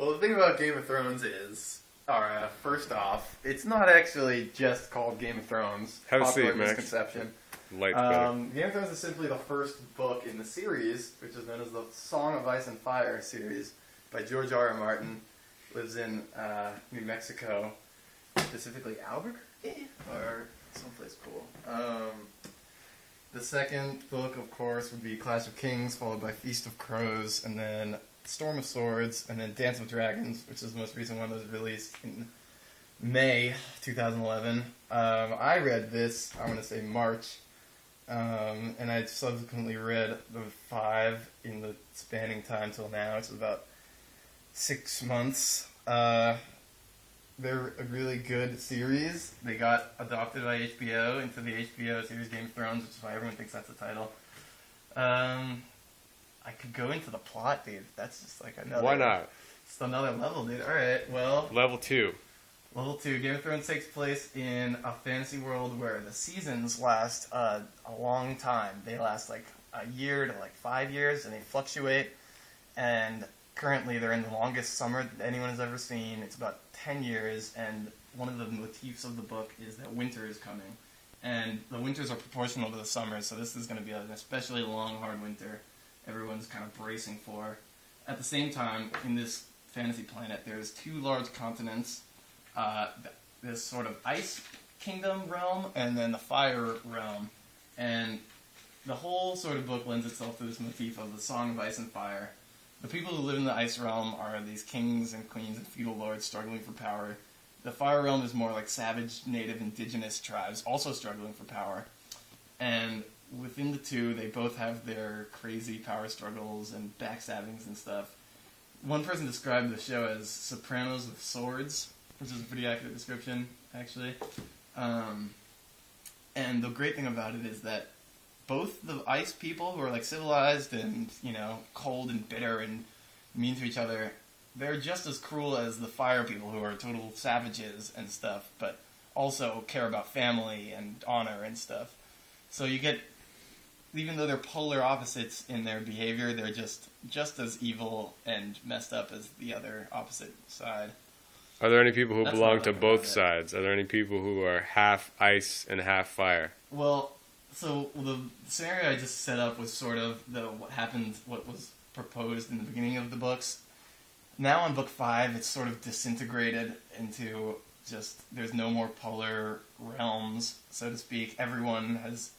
Well, the thing about Game of Thrones is, first off, it's not actually just called Game of Thrones. Have a Popular seat, Max. misconception. Light's better. Game of Thrones is simply the first book in the series, which is known as the Song of Ice and Fire series by George R. R. Martin. Lives in New Mexico, specifically Albuquerque, or someplace cool. The second book, of course, would be Clash of Kings, followed by Feast of Crows, and then Storm of Swords, and then Dance of Dragons, which is the most recent one that was released in May 2011. I read this, I want to say March, and I subsequently read the 5 in the spanning time till now. It's about 6 months. They're a really good series. They got adopted by HBO into the HBO series Game of Thrones, which is why everyone thinks that's the title. I could go into the plot, dude. That's just like another... Why not? It's another level, dude. Alright, well... Level 2. Level 2. Game of Thrones takes place in a fantasy world where the seasons last a long time. They last like a year to like 5 years, and they fluctuate. And currently they're in the longest summer that anyone has ever seen. It's about 10 years, and one of the motifs of the book is that winter is coming. And the winters are proportional to the summers, so this is going to be an especially long, hard winter everyone's kind of bracing for. At the same time, in this fantasy planet, there's 2 large continents, this sort of ice kingdom realm, and then the fire realm. And the whole sort of book lends itself to this motif of the Song of Ice and Fire. The people who live in the ice realm are these kings and queens and feudal lords struggling for power. The fire realm is more like savage, native, indigenous tribes, also struggling for power. And within the 2, they both have their crazy power struggles and backstabbings and stuff. One person described the show as Sopranos with swords, which is a pretty accurate description, actually. And the great thing about it is that both the ice people, who are like civilized and, you know, cold and bitter and mean to each other, they're just as cruel as the fire people, who are total savages and stuff, but also care about family and honor and stuff. So you get, even though they're polar opposites in their behavior, they're just as evil and messed up as the other opposite side. Are there any people who That's belong what I to like both about it. sides? Are there any people who are half ice and half fire? Well, so the scenario I just set up was sort of what was proposed in the beginning of the books. Now in book 5, it's sort of disintegrated into just, there's no more polar realms, so to speak. Everyone has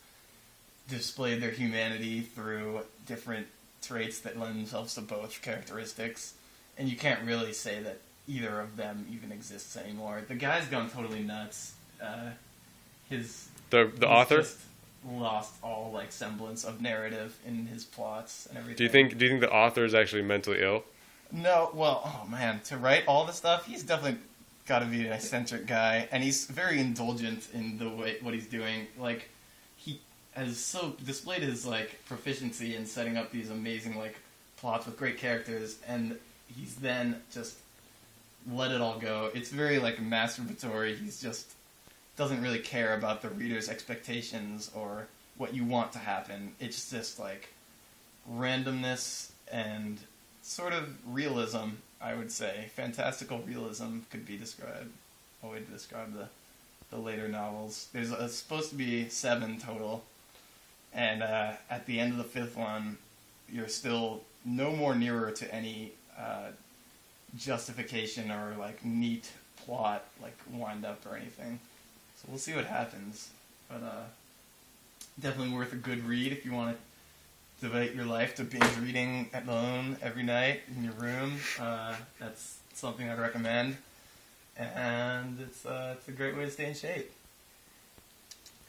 displayed their humanity through different traits that lend themselves to both characteristics, and you can't really say that either of them even exists anymore. The guy's gone totally nuts. He's author? just lost all like semblance of narrative in his plots and everything. Do you think the author is actually mentally ill? No, well, oh man, to write all the stuff, he's definitely got to be an eccentric guy, and he's very indulgent in the way what he's doing. Like, he has so displayed his like proficiency in setting up these amazing like plots with great characters, and he's then just let it all go. It's very like masturbatory. He's just doesn't really care about the reader's expectations or what you want to happen. It's just like randomness and sort of realism, I would say. Fantastical realism could be a way to describe the later novels. There's supposed to be 7 total, and at the end of the 5th one, you're still no more nearer to any justification or like neat plot, like wind up or anything. So we'll see what happens, but definitely worth a good read if you want to devote your life to binge reading alone every night in your room. That's something I'd recommend, and it's a great way to stay in shape.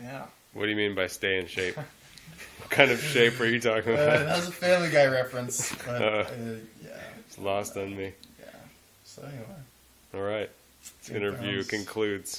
Yeah. What do you mean by stay in shape? What kind of shape are you talking about? That was a Family Guy reference, but yeah. It's lost on me. Yeah. So anyway. All right. This interview concludes.